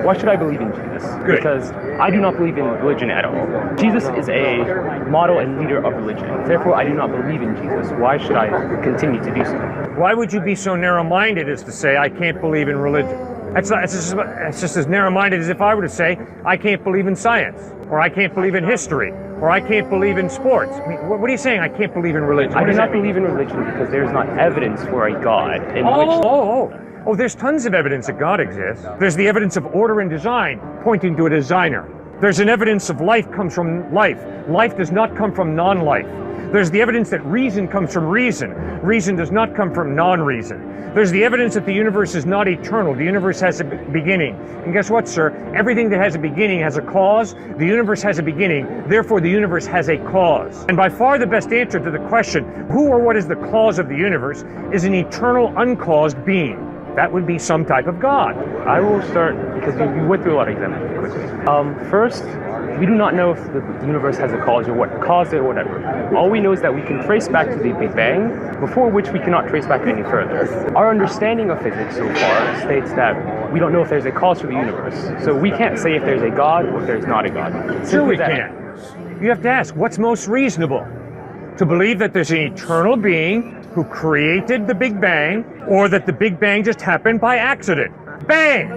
Why should I believe in Jesus? Good. Because I do not believe in religion at all. Jesus is a model and leader of religion. Therefore, I do not believe in Jesus. Why should I continue to do so? Why would you be so narrow-minded as to say, I can't believe in religion? It's just as narrow-minded as if I were to say, I can't believe in science, or I can't believe in history, or I can't believe in sports. I mean, what are you saying? I can't believe in religion? I do not believe in religion because there is not evidence for a God in which... Oh, there's tons of evidence that God exists. There's the evidence of order and design, pointing to a designer. There's an evidence of life comes from life. Life does not come from non-life. There's the evidence that reason comes from reason. Reason does not come from non-reason. There's the evidence that the universe is not eternal. The universe has a beginning. And guess what, sir? Everything that has a beginning has a cause. The universe has a beginning. Therefore, the universe has a cause. And by far the best answer to the question, who or what is the cause of the universe, is an eternal, uncaused being. That would be some type of God. I will start, because you went through a lot of examples quickly. First, we do not know if the universe has a cause or what caused it or whatever. All we know is that we can trace back to the Big Bang, before which we cannot trace back any further. Our understanding of physics so far states that we don't know if there's a cause for the universe. So we can't say if there's a God or if there's not a God. Sure we can. You have to ask, what's most reasonable? To believe that there's an eternal being who created the Big Bang, or that the Big Bang just happened by accident? Bang!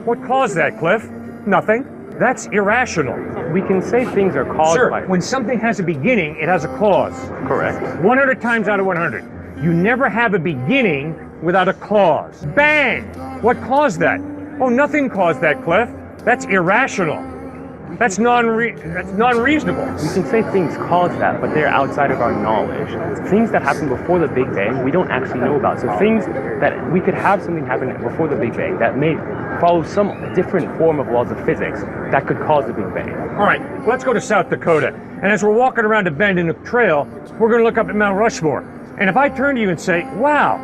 What caused that, Cliff? Nothing. That's irrational. We can say things are caused by... Sir, when something has a beginning, it has a cause. Correct. 100 times out of 100. You never have a beginning without a cause. Bang! What caused that? Oh, nothing caused that, Cliff. That's irrational. That's non-reasonable. We can say things cause that, but they're outside of our knowledge. Things that happened before the Big Bang, we don't actually know about. So things that we could have something happen before the Big Bang that may follow some different form of laws of physics that could cause the Big Bang. All right, let's go to South Dakota. And as we're walking around a bend in a trail, we're going to look up at Mount Rushmore. And if I turn to you and say, wow,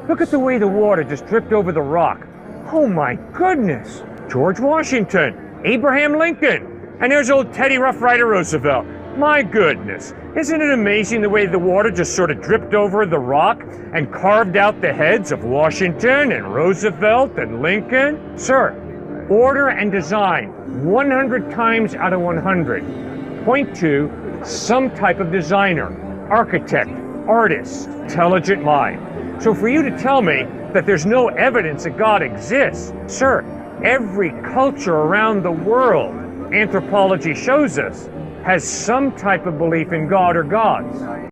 look at the way the water just dripped over the rock. Oh my goodness. George Washington, Abraham Lincoln, and there's old Teddy Rough Rider Roosevelt. My goodness, isn't it amazing the way the water just sort of dripped over the rock and carved out the heads of Washington and Roosevelt and Lincoln? Sir, order and design, 100 times out of 100, point to some type of designer, architect, artist, intelligent mind. So for you to tell me that there's no evidence that God exists, sir, every culture around the world, anthropology shows us, has some type of belief in God or gods.